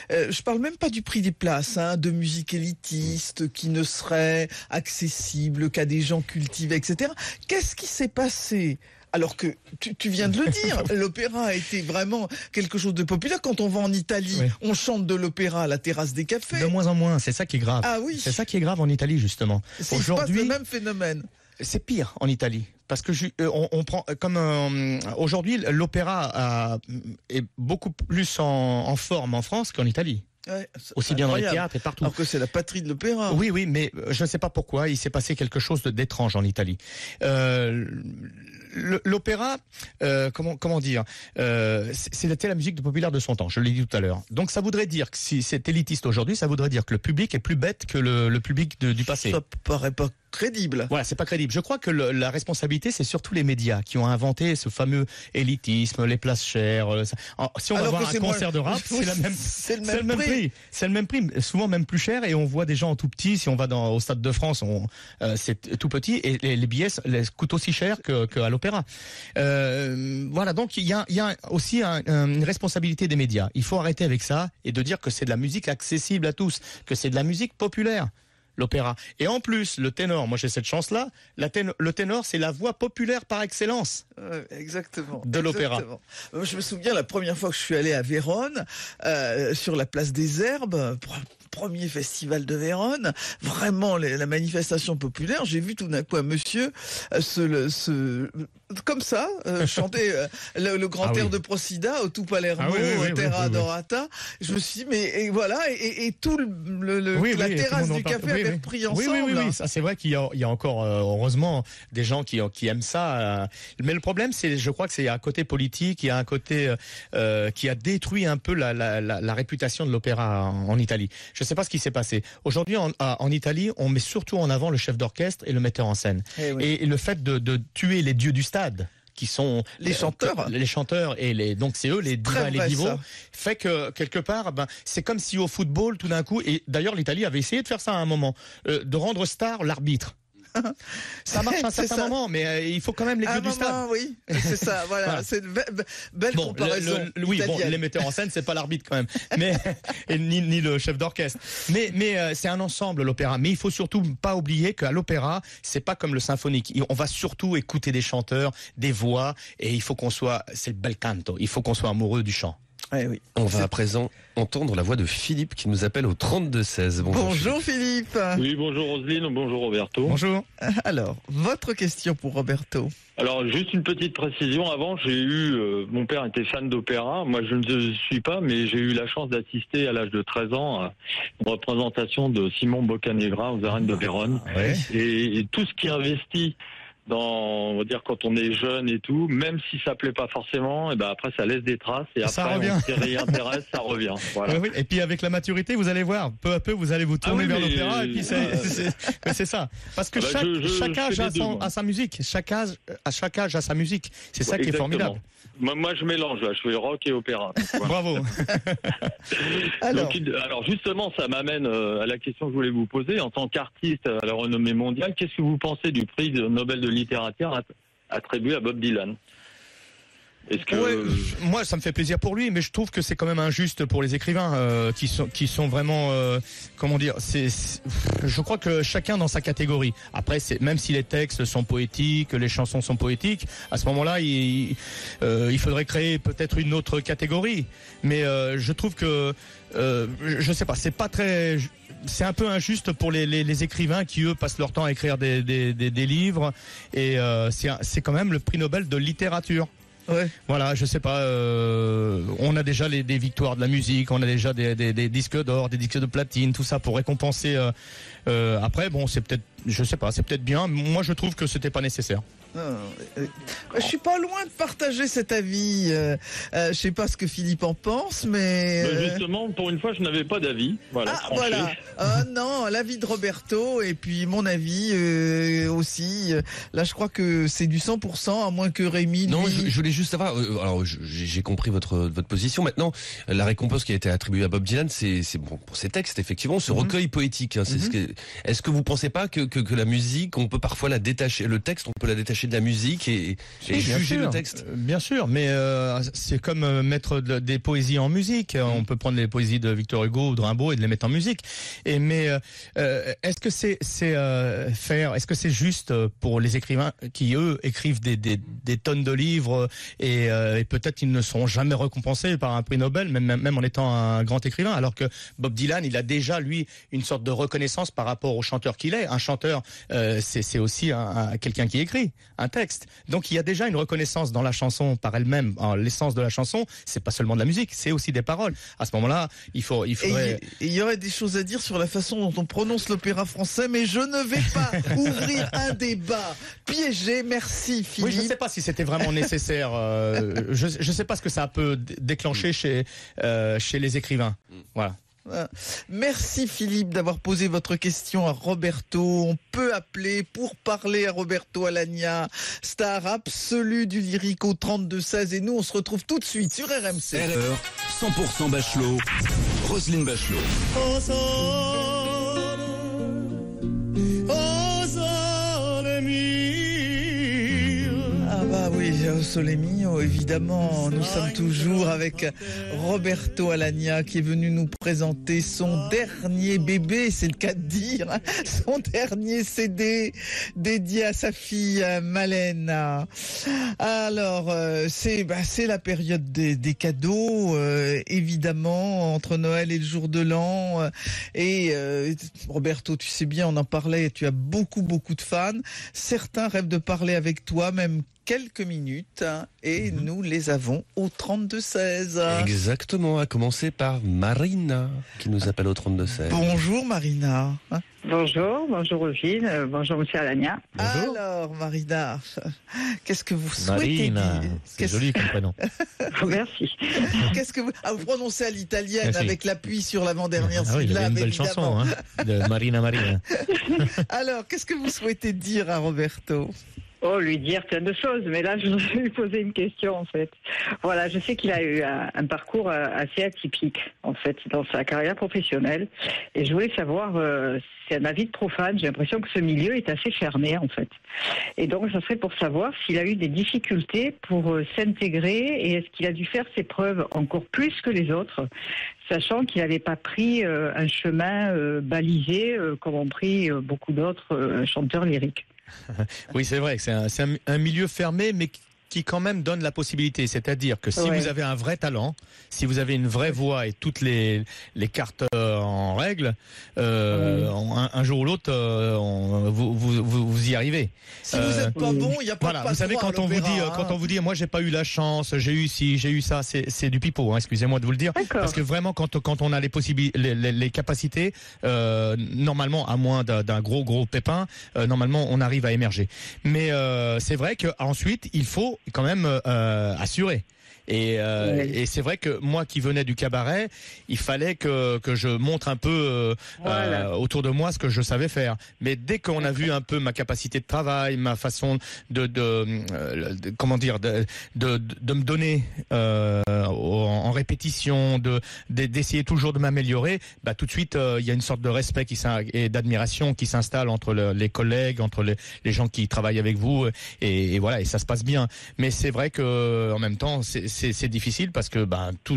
je parle même pas du prix des places, de musique élitiste qui ne serait accessible qu'à des gens cultivés, etc. Qu'est-ce qui s'est passé? Alors que, tu viens de le dire, l'opéra a été vraiment quelque chose de populaire. Quand on va en Italie, on chante de l'opéra à la terrasse des cafés. De moins en moins, c'est ça qui est grave. Ah oui. C'est ça qui est grave en Italie, justement. Aujourd'hui, le même phénomène. C'est pire en Italie. Parce que on prend comme aujourd'hui l'opéra est beaucoup plus en forme en France qu'en Italie. Ouais, aussi bien dans les incroyable. théâtres et partout. Alors que c'est la patrie de l'opéra. Oui, mais je ne sais pas pourquoi, il s'est passé quelque chose d'étrange en Italie. L'opéra, comment dire, c'était la musique populaire de son temps, je l'ai dit tout à l'heure. Donc ça voudrait dire que si c'est élitiste aujourd'hui, ça voudrait dire que le public est plus bête que le public du passé. Ça paraît pas crédible. Voilà, c'est pas crédible. Je crois que la responsabilité, c'est surtout les médias qui ont inventé ce fameux élitisme, les places chères. Si on va voir un concert de rap, c'est le même prix. C'est le même prix, souvent même plus cher, et on voit des gens en tout petit. Si on va au Stade de France, c'est tout petit, et les billets coûtent aussi cher qu'à l'opéra. Voilà, donc il y a aussi une responsabilité des médias. Il faut arrêter avec ça et de dire que c'est de la musique accessible à tous, que c'est de la musique populaire. L'opéra. Et en plus, le ténor, moi j'ai cette chance-là, le ténor c'est la voix populaire par excellence. Exactement. De l'opéra. Je me souviens la première fois que je suis allé à Vérone, sur la place des Herbes, premier festival de Vérone, vraiment la manifestation populaire, j'ai vu tout d'un coup un monsieur comme ça, chanter le grand air de Procida au tout Palermo, Terra Adorata. Je me suis dit, mais voilà, et tout la terrasse du café avait repris ensemble. Oui, ça c'est vrai qu'il y a encore, heureusement, des gens qui aiment ça. Mais le problème, je crois que c'est un côté politique, il y a un côté qui a détruit un peu la réputation de l'opéra en Italie. Je ne sais pas ce qui s'est passé. Aujourd'hui, en Italie, on met surtout en avant le chef d'orchestre et le metteur en scène. Et le fait de tuer les dieux du stade, qui sont les chanteurs et donc c'est eux les divas et les divots, fait que quelque part c'est comme si au football tout d'un coup, et d'ailleurs l'Italie avait essayé de faire ça à un moment, de rendre star l'arbitre. Ça marche à un certain moment, mais il faut quand même les dieux du stade. Oui, c'est ça, voilà. C'est une belle comparaison. Les metteurs en scène, c'est pas l'arbitre quand même, mais ni le chef d'orchestre. Mais c'est un ensemble l'opéra. Mais il faut surtout pas oublier qu'à l'opéra, c'est pas comme le symphonique. On va surtout écouter des chanteurs, des voix, et il faut c'est le bel canto. Il faut qu'on soit amoureux du chant. Oui. On va à présent entendre la voix de Philippe qui nous appelle au 32-16. Bonjour Philippe. Oui, bonjour Roselyne, bonjour Roberto. Bonjour. Alors, votre question pour Roberto. Alors, juste une petite précision. Avant, mon père était fan d'opéra. Moi, je ne suis pas, mais j'ai eu la chance d'assister à l'âge de 13 ans à une représentation de Simon Boccanegra aux Arènes de Vérone. Et tout ce qui investit on va dire quand on est jeune et tout, même si ça plaît pas forcément, et après ça laisse des traces et ça après revient. on s'y réintéresse, ça revient. Voilà. Oui. Et puis avec la maturité, vous allez voir, peu à peu vous allez vous tourner vers l'opéra et puis c'est ça. Parce que chaque âge a sa musique, chaque âge a sa musique. C'est ça qui est formidable. Moi je mélange, là, je fais rock et opéra. Voilà. Bravo. Alors justement, ça m'amène à la question que je voulais vous poser. En tant qu'artiste à la renommée mondiale, qu'est-ce que vous pensez du prix Nobel de littérature attribué à Bob Dylan? Moi, ça me fait plaisir pour lui, mais je trouve que c'est quand même injuste pour les écrivains qui sont vraiment, comment dire, je crois que chacun dans sa catégorie. Après, même si les textes sont poétiques, les chansons sont poétiques, à ce moment-là, il faudrait créer peut-être une autre catégorie. Mais je trouve que, je sais pas, c'est un peu injuste pour les écrivains qui eux passent leur temps à écrire des livres, et c'est quand même le prix Nobel de littérature. Ouais. Voilà, je sais pas, on a déjà des victoires de la musique, on a déjà des disques d'or, des disques de platine, tout ça pour récompenser. Après, bon, c'est peut-être, je sais pas, c'est peut-être bien. Moi, je trouve que c'était pas nécessaire. Je suis pas loin de partager cet avis. Je sais pas ce que Philippe en pense, mais justement, pour une fois, je n'avais pas d'avis. Voilà. Non, l'avis de Roberto et puis mon avis aussi. Là, je crois que c'est du 100%, à moins que Rémi. Non, je voulais juste savoir. Alors, j'ai compris votre position. Maintenant, la récompense qui a été attribuée à Bob Dylan, c'est bon pour ses textes, effectivement, ce recueil poétique. Hein, est-ce que vous pensez pas que la musique, on peut parfois la détacher, le texte, on peut la détacher de la musique et juger le texte? Bien sûr, mais c'est comme mettre des poésies en musique. On peut prendre les poésies de Victor Hugo ou de Rimbaud et de les mettre en musique. Mais est-ce que est-ce que c'est juste pour les écrivains qui eux écrivent des tonnes de livres et peut-être ils ne seront jamais récompensés par un prix Nobel, même en étant un grand écrivain, alors que Bob Dylan, il a déjà lui une sorte de reconnaissance par rapport au chanteur qu'il est. Un chanteur, c'est aussi quelqu'un qui écrit. un texte. Donc il y a déjà une reconnaissance dans la chanson par elle-même, l'essence de la chanson. C'est pas seulement de la musique, c'est aussi des paroles. À ce moment-là, il faudrait. Et il y aurait des choses à dire sur la façon dont on prononce l'opéra français, mais je ne vais pas ouvrir un débat piégé. Merci Philippe. Oui, je ne sais pas si c'était vraiment nécessaire. Je ne sais pas ce que ça peut déclencher chez les écrivains. Voilà. Merci Philippe d'avoir posé votre question à Roberto. On peut appeler pour parler à Roberto Alagna, star absolue du lyrique au 32-16. Et nous, on se retrouve tout de suite sur RMC. 100% Bachelot, Roselyne Bachelot. Ah bah oui, au Sole Mio, évidemment. Nous sommes toujours avec Roberto Alagna qui est venu nous présenter son dernier bébé, c'est le cas de dire, hein, son dernier CD dédié à sa fille Malena. Alors, c'est la période des cadeaux, évidemment, entre Noël et le jour de l'an. Et Roberto, tu sais bien, on en parlait, tu as beaucoup de fans. Certains rêvent de parler avec toi, même quelques minutes, hein, et nous les avons au 32-16. Exactement, à commencer par Marina, qui nous appelle au 32-16. Bonjour Marina. Bonjour Roselyne, bonjour Monsieur Alagna. Bonjour. Alors Marina, qu'est-ce que vous souhaitez Marina, dire? c'est joli comme prénom. Merci. Qu'est-ce que vous prononcez à l'italienne Merci. avec l'appui sur l'avant-dernière Ah oui, il y avait syllabe, une belle évidemment. chanson de Marina. Alors, qu'est-ce que vous souhaitez dire à Roberto? Oh, lui dire plein de choses, mais là, je voudrais lui poser une question, en fait. Voilà, je sais qu'il a eu un parcours assez atypique, en fait, dans sa carrière professionnelle. Et je voulais savoir, c'est un avis de profane, j'ai l'impression que ce milieu est assez fermé, en fait. Et donc, ça serait pour savoir s'il a eu des difficultés pour s'intégrer et est-ce qu'il a dû faire ses preuves encore plus que les autres, sachant qu'il n'avait pas pris un chemin balisé, comme ont pris beaucoup d'autres chanteurs lyriques. Oui, c'est vrai que c'est un milieu fermé, mais qui quand même donne la possibilité. C'est-à-dire que si vous avez un vrai talent, si vous avez une vraie voix et toutes les cartes en règle, un jour ou l'autre, vous y arrivez. Si vous n'êtes pas bon, il n'y a pas de vous savez, quand on vous dit, moi j'ai pas eu la chance, j'ai eu ci, j'ai eu ça, c'est du pipeau, hein, excusez-moi de vous le dire. Parce que vraiment, quand on a les possibilités, les capacités, normalement, à moins d'un gros pépin, normalement, on arrive à émerger. Mais c'est vrai qu'ensuite, il faut quand même assurer. Et c'est vrai que moi qui venais du cabaret, il fallait que je montre un peu autour de moi ce que je savais faire. Mais dès qu'on a vu un peu ma capacité de travail, ma façon de me donner en répétition, d'essayer toujours de m'améliorer, bah tout de suite il y a une sorte de respect et d'admiration qui s'installe entre les collègues, entre les gens qui travaillent avec vous, et voilà, et ça se passe bien. Mais c'est vrai que en même temps c'est difficile parce que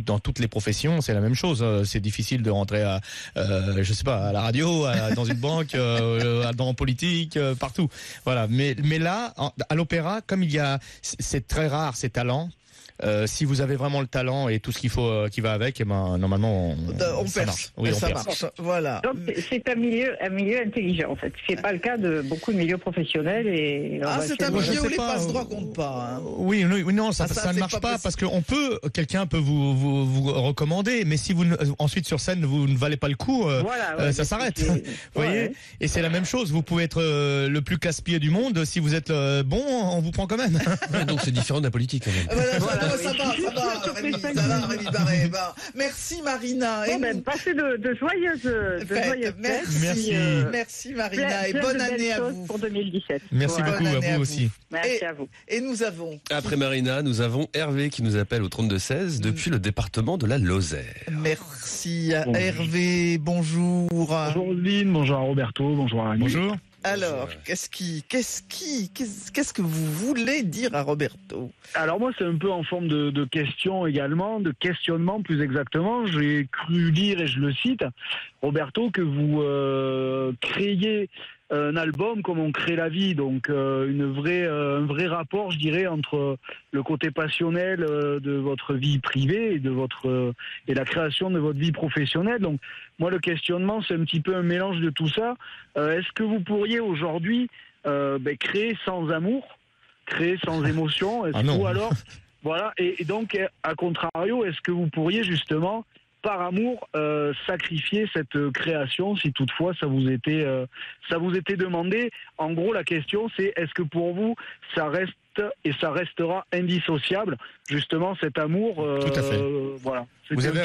dans toutes les professions c'est la même chose. C'est difficile de rentrer à la radio, dans une banque, en politique, partout. Voilà. Mais là, à l'opéra, comme c'est très rare ces talents. Si vous avez vraiment le talent et tout ce qu'il faut qui va avec, normalement on ça perce. marche. Oui, ça perce. marche. Voilà. Donc c'est un milieu intelligent en fait. C'est pas le cas de beaucoup de milieux professionnels et. C'est un milieu où les passe-droits comptent pas. Hein. Oui, non, ça ne marche pas parce que quelqu'un peut vous recommander, mais si ensuite sur scène vous ne valez pas le coup, ça s'arrête. Vous voyez. Et c'est la même chose. Vous pouvez être le plus casse-pied du monde, si vous êtes bon, on vous prend quand même. Donc c'est différent de la politique quand même. Ça va, Rémi Barré. Merci Marina. Passez de joyeuses fêtes. Merci Marina et bonne année à vous pour 2017. Merci beaucoup à vous aussi. Merci à vous. Et nous avons. Après Marina, nous avons Hervé qui nous appelle au 32-16 depuis le département de la Lozère. Merci à Hervé. Bonjour. Bonjour Roselyne, bonjour à Roberto, bonjour à Annie. Bonjour. Alors, qu'est-ce que vous voulez dire à Roberto? Alors moi, c'est un peu en forme de question également, de questionnement plus exactement. J'ai cru lire, et je le cite, Roberto, que vous créiez un album comme on crée la vie, donc un vrai rapport, je dirais, entre le côté passionnel de votre vie privée et la création de votre vie professionnelle. Donc moi, le questionnement, c'est un petit peu un mélange de tout ça. Est-ce que vous pourriez aujourd'hui créer sans amour créer sans émotion? Ou alors, voilà. Et donc, à contrario, est-ce que vous pourriez justement, par amour, sacrifier cette création si toutefois ça vous était demandé? En gros, la question c'est, est-ce que pour vous ça reste et ça restera indissociable, justement, cet amour? Tout à fait. Voilà.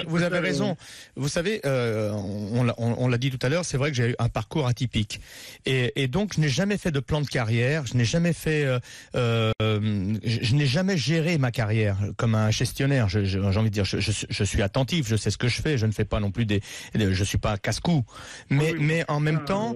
Vous avez raison. Vous savez, on l'a dit tout à l'heure, c'est vrai que j'ai eu un parcours atypique. Et donc, je n'ai jamais fait de plan de carrière, je n'ai jamais géré ma carrière comme un gestionnaire. J'ai envie de dire, je suis attentif, je sais ce que je fais, je ne fais pas non plus je suis pas casse-cou. Mais en même temps,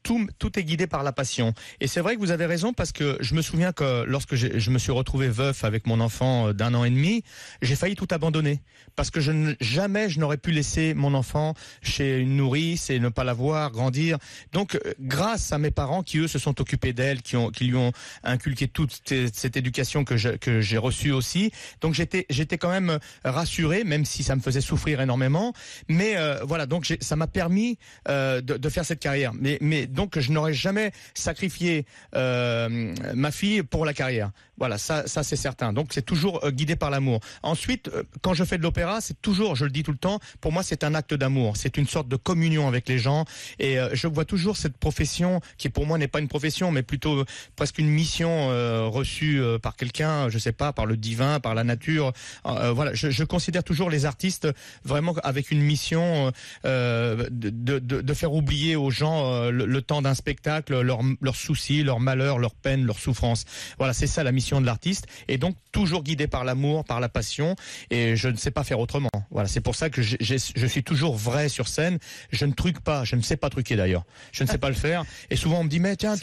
tout est guidé par la passion. Et c'est vrai que vous avez raison, parce que je me souviens que lorsque je me suis retrouvé veuf avec mon enfant d'1 an et demi, j'ai failli tout abandonner. Parce que jamais je n'aurais pu laisser mon enfant chez une nourrice et ne pas la voir grandir. Donc, grâce à mes parents qui, eux, se sont occupés d'elle, qui lui ont inculqué toute cette éducation que j'ai reçue aussi. Donc, j'étais quand même rassuré, même si ça me faisait souffrir énormément. Mais voilà, donc ça m'a permis de faire cette carrière. Mais donc, je n'aurais jamais sacrifié ma fille pour la carrière. Voilà, ça c'est certain. Donc, c'est toujours guidé par l'amour. Ensuite, quand je fais de l'opéra, c'est toujours, je le dis tout le temps, pour moi c'est un acte d'amour, c'est une sorte de communion avec les gens, et je vois toujours cette profession qui pour moi n'est pas une profession, mais plutôt presque une mission reçue par quelqu'un, je sais pas, par le divin, par la nature. Voilà, je considère toujours les artistes vraiment avec une mission de faire oublier aux gens le temps d'un spectacle, leurs soucis, leurs malheurs, leurs peines, leurs souffrances. Voilà, c'est ça la mission de l'artiste, et donc toujours guidé par l'amour, par la passion, et je ne sais pas faire autrement. Voilà, c'est pour ça que je suis toujours vrai sur scène. Je ne truque pas, je ne sais pas truquer d'ailleurs. Je ne sais pas le faire. Et souvent on me dit mais tiens,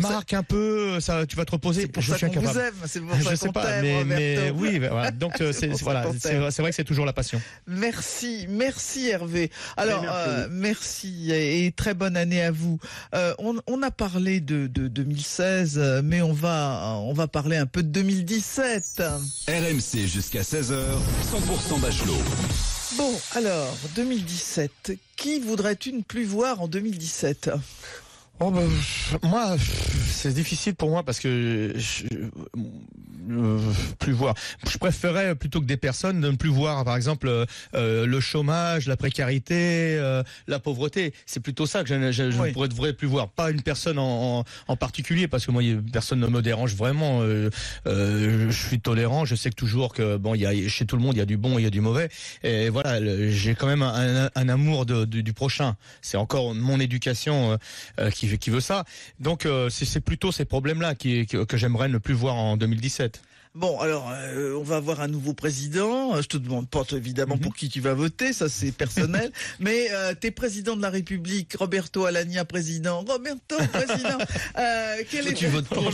marque un peu, ça, tu vas te reposer. C'est pour ça qu'on vous aime, c'est pour ça qu'on t'aime, mais oui, voilà. Donc c'est vrai que c'est toujours la passion. Merci Hervé. Alors merci et très bonne année à vous. On a parlé de 2016, mais on va parler un peu de 2017. RMC jusqu'à 16h, 100% Bachelot. Bon, alors, 2017. Qui voudrais-tu ne plus voir en 2017 ? Oh ben, moi, c'est difficile pour moi parce que plus voir. Je préférais plutôt que des personnes de ne plus voir, par exemple, le chômage, la précarité, la pauvreté. C'est plutôt ça que je ne devrais plus voir. Pas une personne en particulier, parce que moi, personne ne me dérange vraiment. Je suis tolérant. Je sais que toujours que bon, chez tout le monde, il y a du bon, il y a du mauvais. Et voilà, j'ai quand même un amour du prochain. C'est encore mon éducation qui veut ça. Donc c'est plutôt ces problèmes-là que j'aimerais ne plus voir en 2017. Bon, alors, on va avoir un nouveau président. Je te demande pas évidemment pour qui tu vas voter, ça c'est personnel. Mais t'es président de la République, Roberto Alagna président. Roberto président. Tu votes pour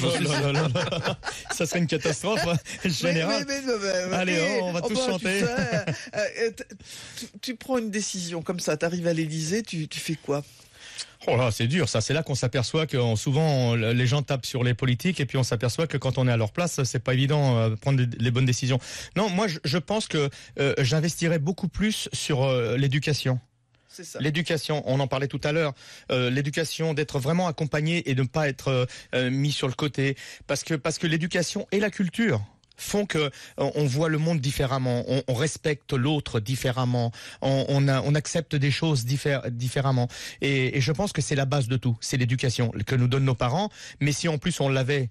ça serait une catastrophe générale. Allez, on va tous chanter. Tu prends une décision comme ça, t'arrives à l'Élysée, tu fais quoi ? Oh là, c'est dur, ça. C'est là qu'on s'aperçoit que souvent les gens tapent sur les politiques, et puis on s'aperçoit que quand on est à leur place, c'est pas évident de prendre les bonnes décisions. Non, moi je pense que j'investirais beaucoup plus sur l'éducation. C'est ça. L'éducation, on en parlait tout à l'heure, l'éducation, d'être vraiment accompagné et de ne pas être mis sur le côté, parce que l'éducation et la culture font que on voit le monde différemment, on respecte l'autre différemment, on accepte des choses différemment, et je pense que c'est la base de tout, c'est l'éducation que nous donnent nos parents. Mais si en plus on avait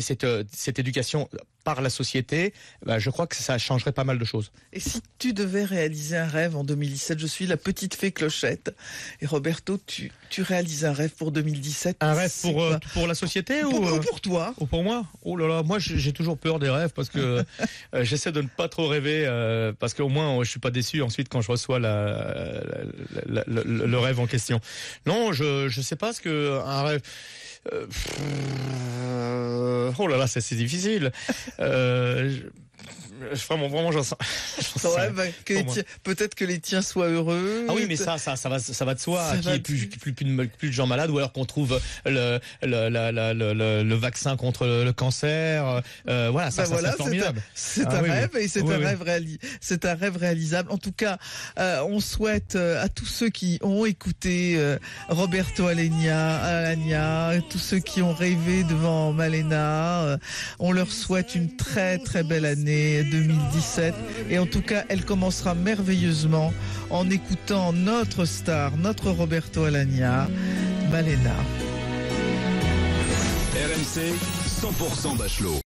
cette éducation par la société, je crois que ça changerait pas mal de choses. Et si tu devais réaliser un rêve en 2017, je suis la petite fée Clochette, et Roberto, tu réalises un rêve pour 2017. Un rêve pour la société ou pour toi? Ou pour moi? Oh là là, moi j'ai toujours peur des rêves, parce que j'essaie de ne pas trop rêver, parce qu'au moins je suis pas déçu ensuite quand je reçois le rêve en question. Non, je sais pas ce que un rêve. Oh là là, c'est difficile. Vraiment, j'en sens. Ouais, peut-être que les tiens soient heureux. Ah oui, mais ça va de soi. Qu'il n'y ait plus de gens malades, ou alors qu'on trouve le vaccin contre le cancer. Voilà, ça c'est formidable. C'est un rêve, et c'est un rêve réalisable. En tout cas, on souhaite à tous ceux qui ont écouté Roberto Alagna, tous ceux qui ont rêvé devant Malena, on leur souhaite une très très belle année 2017, et en tout cas elle commencera merveilleusement en écoutant notre star, notre Roberto Alagna, Malena. RMC 100% Bachelot.